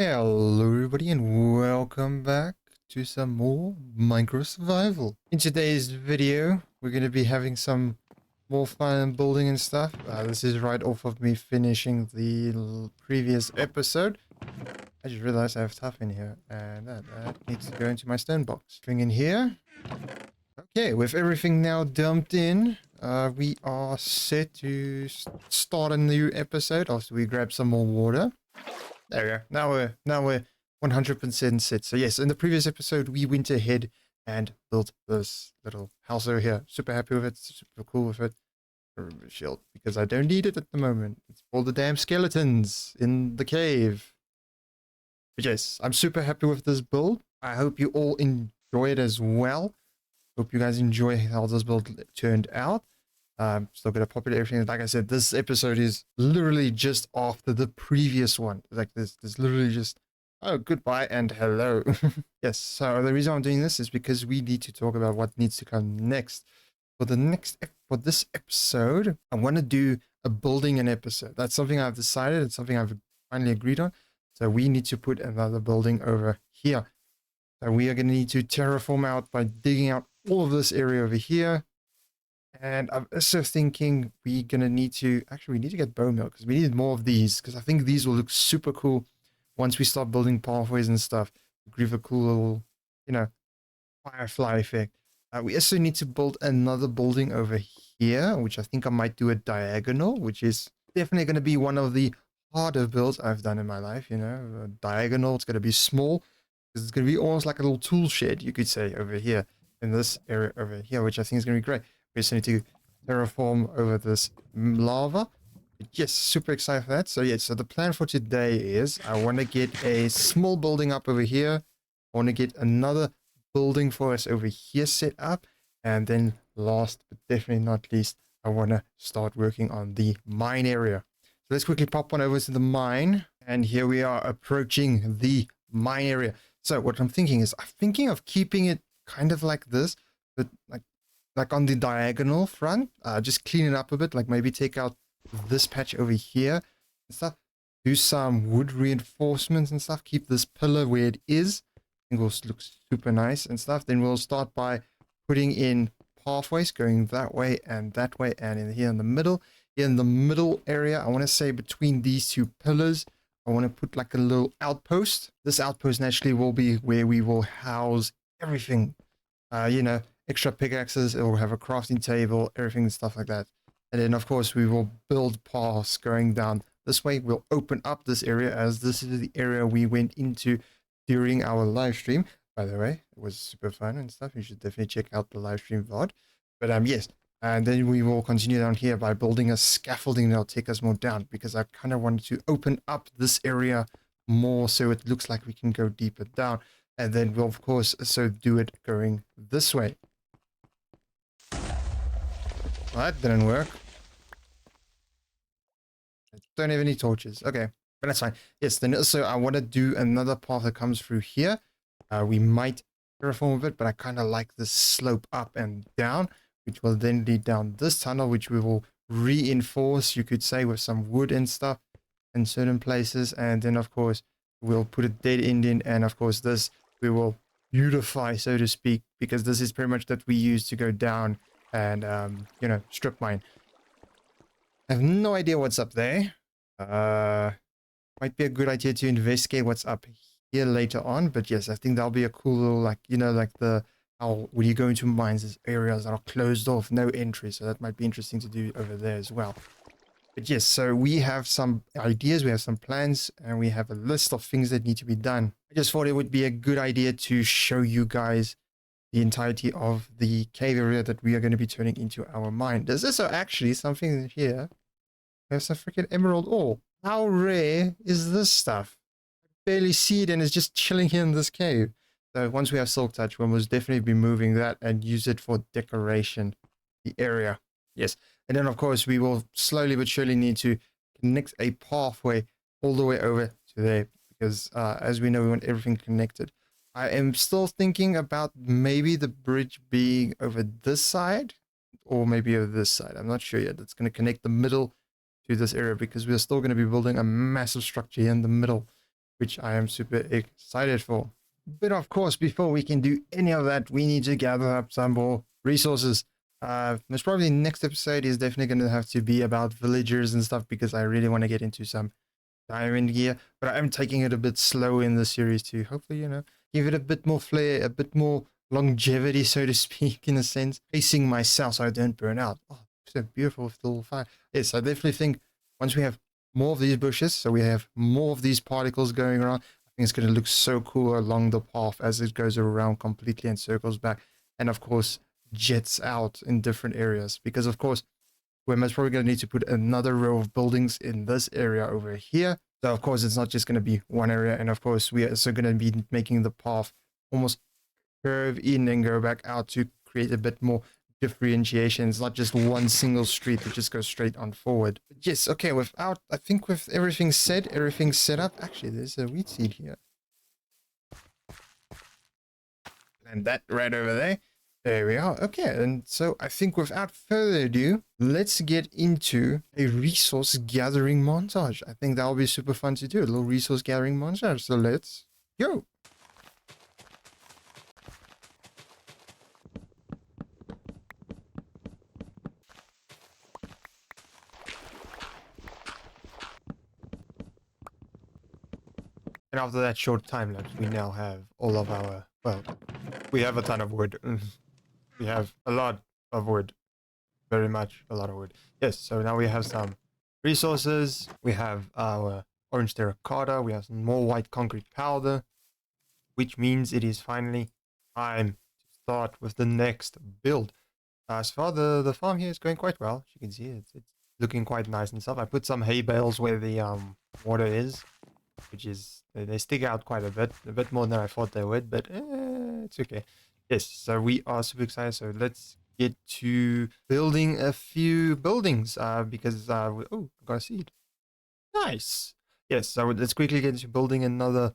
Hello everybody and welcome back to some more Minecraft Survival. In today's video, we're going to be having some more fun building and stuff. This is right off of me finishing the previous episode. I just realized I have stuff in here and that needs to go into my stone box. Thing in here. Okay, with everything now dumped in, we are set to start a new episode after we grab some more water. There we go. Now we're 100% set. So yes, in the previous episode, we went ahead and built this little house over here. Super happy with it. Super cool with it. Shield, because I don't need it at the moment. It's all the damn skeletons in the cave. But yes, I'm super happy with this build. I hope you all enjoy it as well. Hope you guys enjoy how this build turned out. Still gonna populate everything. Like I said, this episode is literally just after the previous one. Like this literally just, oh, goodbye and hello. Yes, so the reason I'm doing this is because we need to talk about what needs to come next. For this episode, I want to do a building an episode. That's something I've decided. It's something I've finally agreed on. So we need to put another building over here. So we are going to need to terraform out by digging out all of this area over here. And I'm also thinking we're going to need to, actually we need to get bone meal because we need more of these, because I think these will look super cool once we start building pathways and stuff. Give a cool little, firefly effect. We also need to build another building over here, which I think I might do a diagonal, which is definitely going to be one of the harder builds I've done in my life, a diagonal. It's going to be small because it's going to be almost like a little tool shed, you could say, over here in this area over here, which I think is going to be great. We just need to terraform over this lava. Yes, super excited for that. So yeah, so the plan for today is I want to get a small building up over here. I want to get another building for us over here set up. And then last but definitely not least, I want to start working on the mine area. So let's quickly pop on over to the mine. And here we are approaching the mine area. So what I'm thinking is I'm thinking of keeping it kind of like this, but like on the diagonal front, just clean it up a bit, like maybe take out this patch over here and stuff, do some wood reinforcements and stuff, keep this pillar where it is. I think it will look super nice and stuff. Then we'll start by putting in pathways going that way and in here in the middle. In the middle area, I want to say between these two pillars, I want to put like a little outpost. This outpost naturally will be where we will house everything, extra pickaxes. It will have a crafting table, everything and stuff like that. And then of course we will build paths going down this way. We'll open up this area, as this is the area we went into during our live stream. By the way, it was super fun and stuff. You should definitely check out the live stream VOD. But yes, and then we will continue down here by building a scaffolding that'll take us more down, because I kind of wanted to open up this area more so it looks like we can go deeper down. And then we'll of course also do it going this way. Well, that didn't work. I don't have any torches. Okay, but that's fine. Yes, then also I want to do another path that comes through here. We might terraform a bit, but I kind of like this slope up and down, which will then lead down this tunnel, which we will reinforce, you could say, with some wood and stuff in certain places. And then of course we'll put a dead end in, and of course this we will beautify, so to speak, because this is pretty much that we use to go down and strip mine. I have no idea what's up there. Might be a good idea to investigate what's up here later on. But yes, I think that'll be a cool little, like how when you go into mines, there's areas that are closed off, no entry. So that might be interesting to do over there as well. But yes, so we have some ideas, we have some plans, and we have a list of things that need to be done. I just thought it would be a good idea to show you guys the entirety of the cave area that we are going to be turning into our mine. There's also actually something here. There's some freaking emerald ore. How rare is this stuff? I barely see it, and it's just chilling here in this cave. So once we have silk touch, we'll most definitely be moving that and use it for decoration, the area. Yes. And then of course we will slowly but surely need to connect a pathway all the way over to there, because as we know, we want everything connected. I am still thinking about maybe the bridge being over this side or maybe over this side. I'm not sure yet. That's going to connect the middle to this area, because we're still going to be building a massive structure here in the middle. which I am super excited for. But of course, before we can do any of that, we need to gather up some more resources. Most probably next episode is definitely going to have to be about villagers and stuff because I really want to get into some diamond gear. But I'm taking it a bit slow in the series to hopefully, give it a bit more flair, a bit more longevity, so to speak, in a sense. Pacing myself so I don't burn out. Oh, so beautiful with the little fire. Yes, I definitely think once we have more of these bushes, so we have more of these particles going around, I think it's going to look so cool along the path as it goes around completely and circles back. And of course, jets out in different areas. Because of course, we're most probably going to need to put another row of buildings in this area over here. So of course, it's not just going to be one area. And of course, we are also going to be making the path almost curve in and go back out to create a bit more differentiation. It's not just one single street that just goes straight on forward. But yes, okay, I think with everything said, everything set up. Actually, there's a wheat seed here. And that right over there. There we are. Okay, and so I think without further ado, let's get into a resource gathering montage. I think that'll be super fun to do, a little resource gathering montage. So let's go. And after that short time lapse, we now have all of our, well, we have a ton of wood. We have a lot of wood. Very much a lot of wood. Yes, so now we have some resources. We have our orange terracotta. We have some more white concrete powder, which means it is finally time to start with the next build. So far, the farm here is going quite well. As you can see, it's looking quite nice and stuff. I put some hay bales where the water is, which is, they stick out quite a bit more than I thought they would, but it's okay. Yes, so we are super excited. So let's get to building a few buildings because, oh, I got a seed. Nice. Yes, so let's quickly get to building another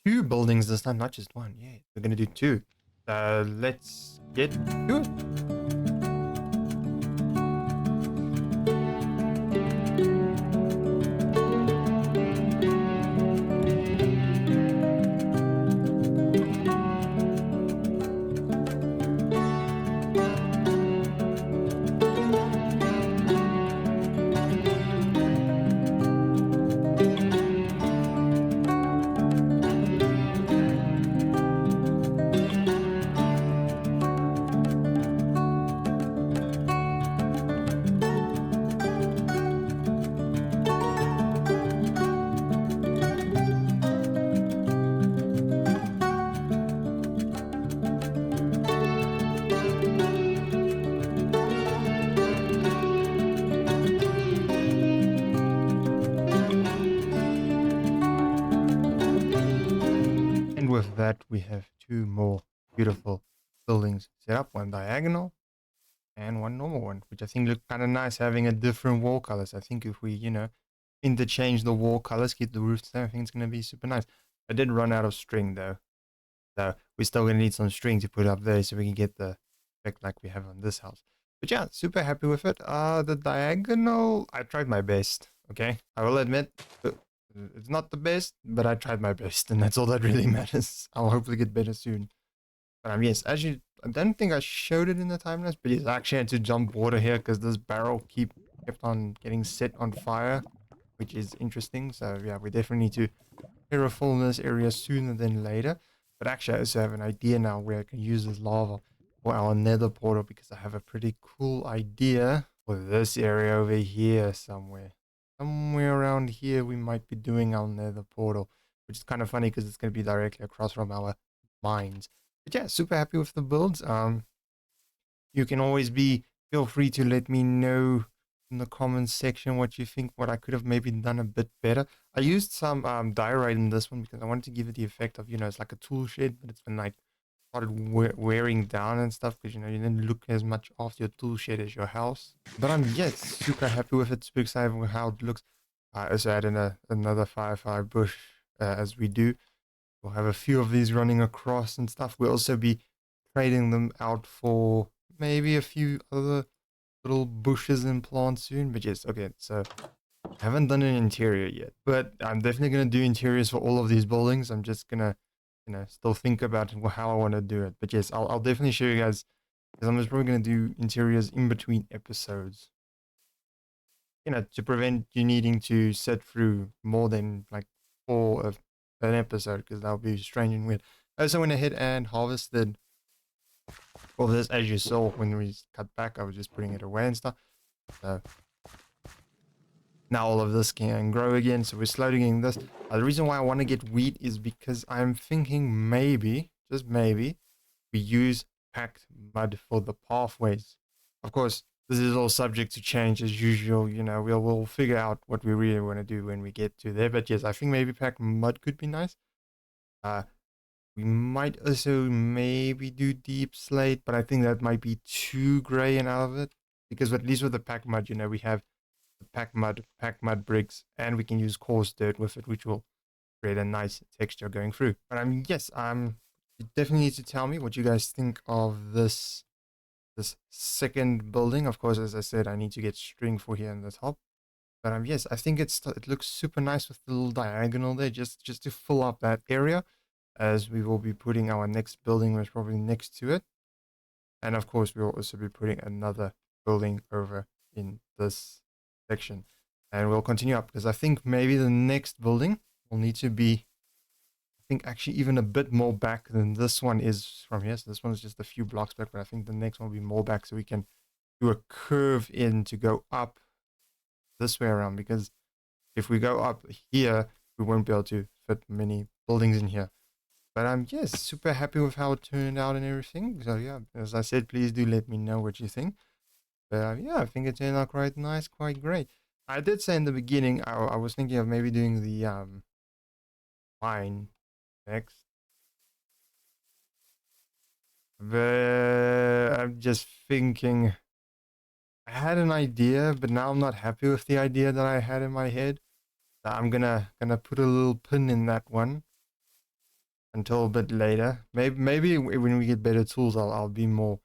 2 buildings this time, not just one. Yeah, we're going to do 2. Let's get to it. With that, we have 2 more beautiful buildings set up, one diagonal and one normal one, which I think look kind of nice having a different wall colors. I think if we, interchange the wall colors, keep the roofs there, I think it's going to be super nice. I did run out of string though, so we're still going to need some string to put up there so we can get the effect like we have on this house. But yeah, super happy with it. The diagonal, I tried my best, okay? I will admit, it's not the best, but I tried my best, and that's all that really matters. I'll hopefully get better soon. But yes, actually, I don't think I showed it in the time lapse, but yes, I actually had to jump water here because this barrel kept on getting set on fire, which is interesting. So yeah, we definitely need to terraform this area sooner than later. But actually, I also have an idea now where I can use this lava for our nether portal because I have a pretty cool idea for this area over here somewhere. Somewhere around here, we might be doing our nether portal, which is kind of funny because it's going to be directly across from our mines. But yeah, super happy with the builds. You can always feel free to let me know in the comments section what you think, what I could have maybe done a bit better. I used some diorite in this one because I wanted to give it the effect of, it's like a tool shed, but it's been like started wearing down and stuff because, you didn't look as much after your tool shed as your house. But I'm, yes, super happy with it, super excited with how it looks. I also added another firefly bush as we do. We'll have a few of these running across and stuff. We'll also be trading them out for maybe a few other little bushes and plants soon. But yes, okay, so I haven't done an interior yet, but I'm definitely gonna do interiors for all of these buildings. I'm just gonna, still think about how I want to do it. But yes, I'll definitely show you guys because I'm just probably gonna do interiors in between episodes. To prevent you needing to sit through more than like four of an episode because that would be strange and weird. I also went ahead and harvested all this, as you saw when we cut back. I was just putting it away and stuff. So now all of this can grow again. So we're slowly getting this. The reason why I want to get wheat is because I'm thinking maybe, just maybe, we use packed mud for the pathways. Of course, this is all subject to change as usual. We'll figure out what we really want to do when we get to there. But yes, I think maybe packed mud could be nice. We might also maybe do deep slate, but I think that might be too gray and out of it. Because at least with the packed mud, we have the packed mud bricks, and we can use coarse dirt with it, which will create a nice texture going through. But yes, you definitely need to tell me what you guys think of this second building. Of course, as I said, I need to get string for here in the top. But yes, I think it looks super nice with the little diagonal there, just to fill up that area, as we will be putting our next building was probably next to it. And of course, we will also be putting another building over in this section. And we'll continue up because I think maybe the next building will need to be, I think, actually even a bit more back than this one is from here. So this one is just a few blocks back, but I think the next one will be more back so we can do a curve in to go up this way around, because if we go up here, we won't be able to fit many buildings in here. But I'm just super happy with how it turned out and everything. So yeah, as I said, please do let me know what you think. But yeah, I think it turned out quite nice, quite great. I did say in the beginning, I was thinking of maybe doing the mine next. But I'm just thinking, I had an idea, but now I'm not happy with the idea that I had in my head. So I'm gonna put a little pin in that one until a bit later. Maybe when we get better tools, I'll be more,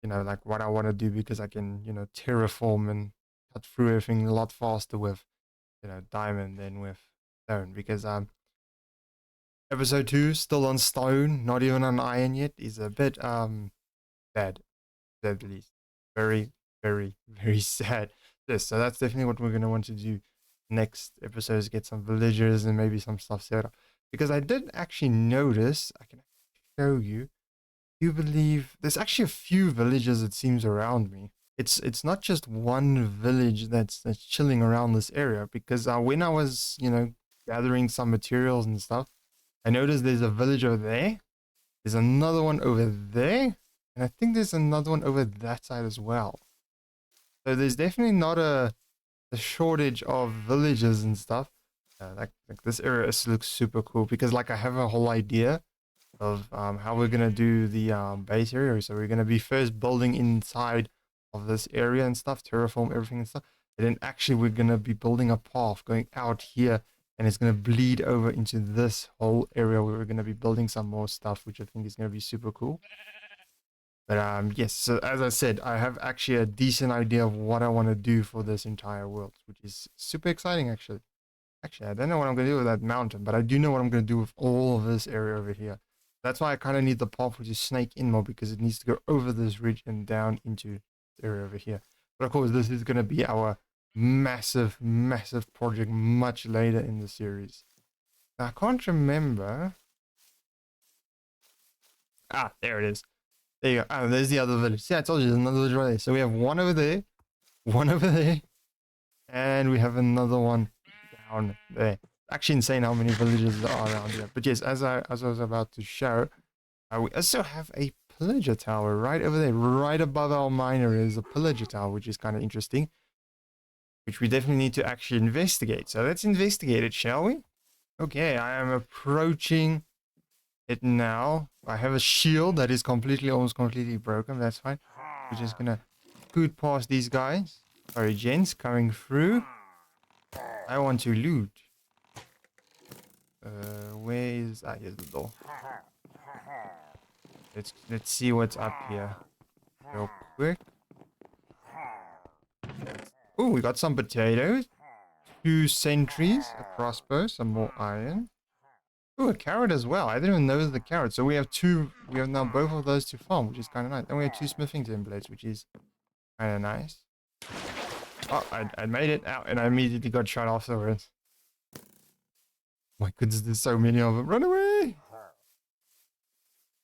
like what I want to do, because I can, terraform and cut through everything a lot faster with, diamond than with stone. Because episode 2 still on stone, not even on iron yet, is a bit sad, at least. Very, very, very sad. Yes, so that's definitely what we're gonna want to do next episode, is get some villagers and maybe some stuff set up. Because I did actually notice, I can show you. You believe there's actually a few villages, it seems, around me. It's not just one village that's chilling around this area, because when I was, gathering some materials and stuff, I noticed there's a village over there. There's another one over there, and I think there's another one over that side as well. So there's definitely not a shortage of villages and stuff. Like this area looks super cool, because like I have a whole idea of how we're gonna do the base area. So we're gonna be first building inside of this area and stuff, terraform everything and stuff. And then actually we're gonna be building a path going out here, and it's gonna bleed over into this whole area where we're gonna be building some more stuff, which I think is gonna be super cool. But yes, so as I said, I have actually a decent idea of what I want to do for this entire world, which is super exciting actually. Actually, I don't know what I'm going to do with that mountain, but I do know what I'm going to do with all of this area over here. That's why I kind of need the path which is snake in more, because it needs to go over this ridge and down into this area over here. But of course, this is going to be our massive, massive project much later in the series. Now, I can't remember. Ah, there it is. There you go. Oh, there's the other village. See, I told you there's another village right there. So we have one over there, and we have another one down there. Actually insane how many villages there are around here. But yes, as I was about to show, we also have a pillager tower right over there. Right above our miner is a pillager tower, which is kind of interesting, which we definitely need to actually investigate. So let's investigate it, shall we? Okay, I am approaching it now. I have a shield that is almost completely broken. That's fine. We're just gonna scoot past these guys. Sorry, gents, coming through. I want to loot. Where is... Ah, here's the door. Let's see what's up here real quick. Oh, we got some potatoes. 2 sentries, a crossbow, some more iron. Ooh, a carrot as well. I didn't even know the carrot. So we have now both of those to farm, which is kind of nice. And we have 2 smithing templates, which is kind of nice. Oh, I made it out and I immediately got shot afterwards. My goodness, there's so many of them. Run away!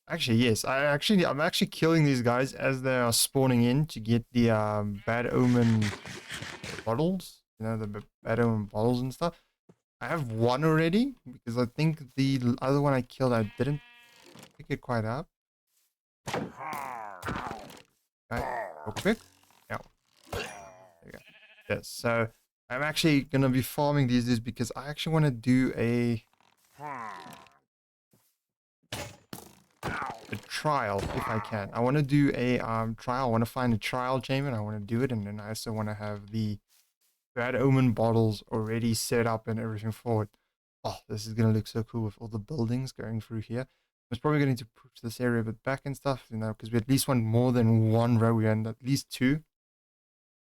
Actually, yes. I'm actually killing these guys as they are spawning in to get the bad omen bottles. You know, the bad omen bottles and stuff. I have one already because I think the other one I killed, I didn't pick it quite up. Okay, real quick. Yeah. There you go. Yes, so I'm actually gonna be farming these because I actually want to do a trial if I can. I want to do a trial. I want to find a trial chamber. And I want to do it, and then I also want to have the bad omen bottles already set up and everything for it. Oh, this is gonna look so cool with all the buildings going through here. I was probably going to push this area a bit back and stuff, you know, because we at least want more than one row. We want at least 2.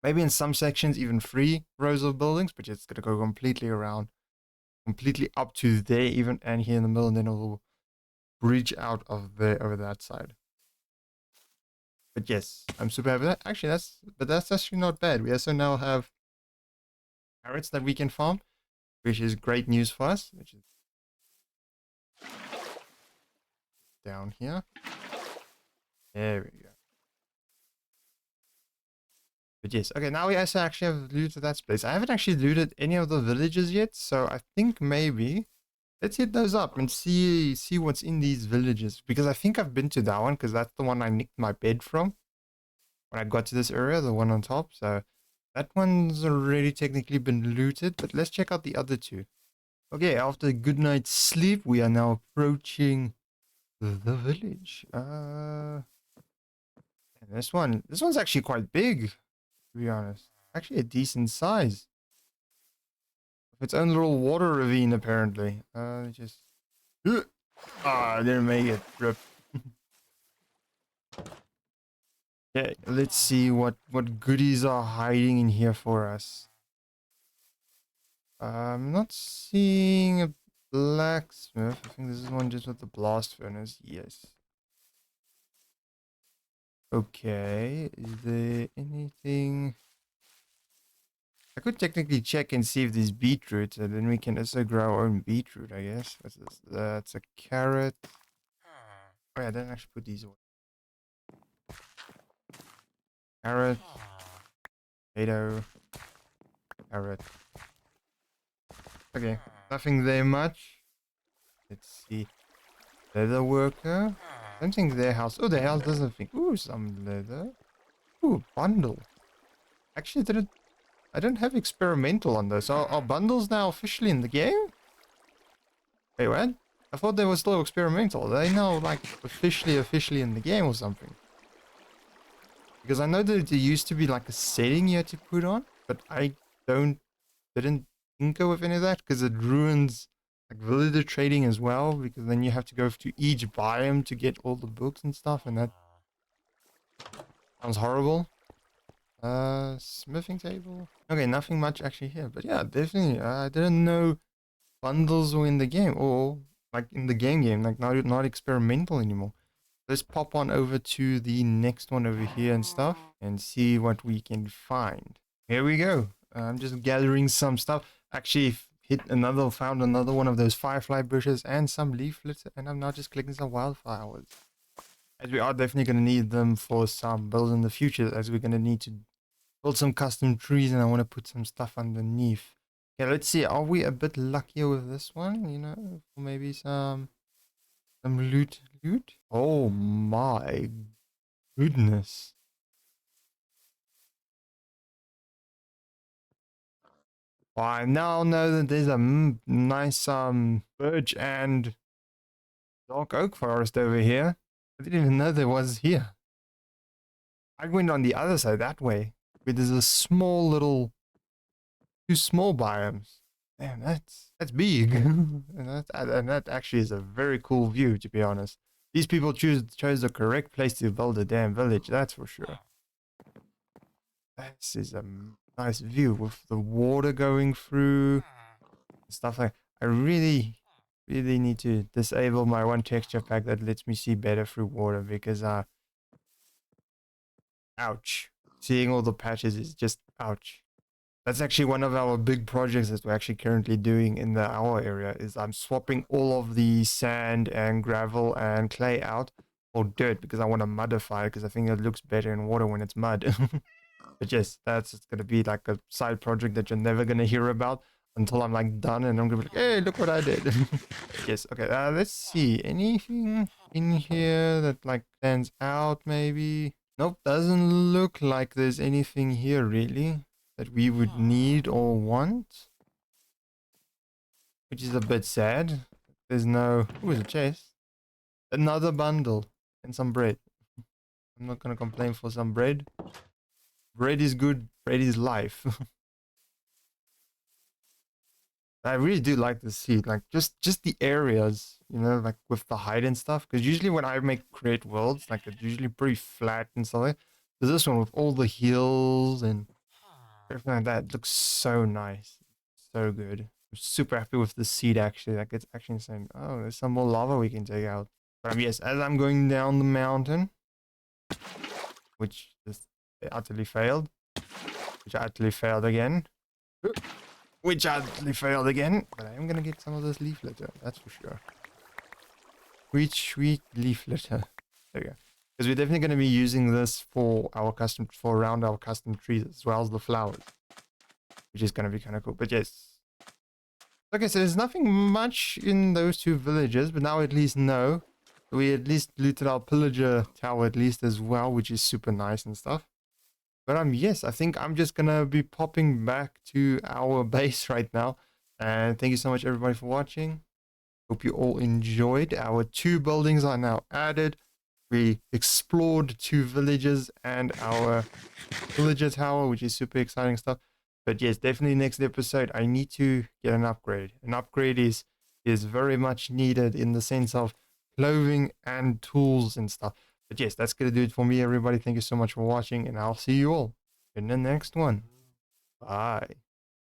Maybe in some sections even 3 rows of buildings, but it's gonna go completely around, completely up to there even, and here in the middle, and then it will reach out of there over that side. But yes, I'm super happy with that. Actually, that's actually not bad. We also now have carrots that we can farm, which is great news for us. Which is down here. There we go. But yes, okay, now we also actually have looted that space. I haven't actually looted any of the villages yet, so I think maybe let's hit those up and see what's in these villages. Because I think I've been to that one, because that's the one I nicked my bed from when I got to this area, the one on top. So that one's already technically been looted, but let's check out the other 2. Okay, after a good night's sleep, we are now approaching the village. This one's actually quite big, to be honest. Actually a decent size. With its own little water ravine, apparently. Just... I didn't make it. Rip. Okay, let's see what goodies are hiding in here for us. I'm not seeing a blacksmith. I think this is one just with the blast furnace. Yes. Okay, is there anything... I could technically check and see if there's beetroot, and then we can also grow our own beetroot, I guess. What's this? That's a carrot. Oh yeah, I didn't actually put these away. Carrot. Potato. Carrot. Okay, nothing there much. Let's see. Leather worker. I don't think their house... Oh, their house doesn't think... Ooh, some leather. Ooh, bundle. Actually, I don't have experimental on those. Are bundles now officially in the game? Wait, what? I thought they were still experimental. Are they now, like, officially in the game or something? Because I know that there used to be, like, a setting you had to put on, but I didn't tinker with any of that, because it ruins, like, villager trading as well, because then you have to go to each biome to get all the books and stuff, and that sounds horrible. Smithing table. Okay, nothing much actually here, but yeah, definitely. I didn't know bundles were in the game, or like in the game, like not experimental anymore. Let's pop on over to the next one over here and stuff, and see what we can find. Here we go. I'm just gathering some stuff. Actually, found another one of those firefly bushes and some leaflets, and I'm now just clicking some wildflowers. As we are definitely going to need them for some builds in the future, as we're going to need to build some custom trees, and I want to put some stuff underneath. Okay, let's see. Are we a bit luckier with this one? You know, maybe some loot. Oh my goodness! Well, I now know that there's a nice birch and dark oak forest over here. I didn't even know there was here. I went on the other side that way, where there's a small little 2 small biomes. Damn, that's big. and that actually is a very cool view, to be honest. These people chose the correct place to build a damn village, that's for sure. This is nice view with the water going through stuff like. I really need to disable my one texture pack that lets me see better through water because ouch, seeing all the patches is just ouch. That's actually one of our big projects that we're actually currently doing in our area is I'm swapping all of the sand and gravel and clay out for dirt because I want to mudify it because I think it looks better in water when it's mud. But yes, that's going to be like a side project that you're never going to hear about until I'm like done and I'm going to be like, hey, look what I did. Yes, okay, let's see. Anything in here that like stands out maybe? Nope, doesn't look like there's anything here really that we would need or want, which is a bit sad. There's no... Ooh, there's a chest. Another bundle and some bread. I'm not going to complain for some bread. Bread is good. Bread is life. I really do like the seed, like just the areas, you know, like with the height and stuff. Because usually when I make create worlds, like it's usually pretty flat and stuff like. There's this one with all the hills and everything like that. It looks so nice, so good. I'm super happy with the seed actually. Like it's actually insane. Oh, there's some more lava we can take out. But yes, as I'm going down the mountain, which just utterly failed, which utterly failed again. Which utterly failed again, but I am gonna get some of this leaf litter, that's for sure. Sweet leaf litter. There we go. Because we're definitely gonna be using this for our custom, for around our custom trees as well as the flowers, which is gonna be kind of cool. But yes, like I said, there's nothing much in those two villages, but now we at least know. We at least looted our pillager tower at least as well, which is super nice and stuff. But yes, I think I'm just gonna be popping back to our base right now. And thank you so much everybody for watching. Hope you all enjoyed. Our 2 buildings are now added. We explored 2 villages and our villager tower, which is super exciting stuff. But yes, definitely next episode I need to get an upgrade. An upgrade is very much needed in the sense of clothing and tools and stuff. But yes, that's going to do it for me, everybody. Thank you so much for watching, and I'll see you all in the next one. Bye.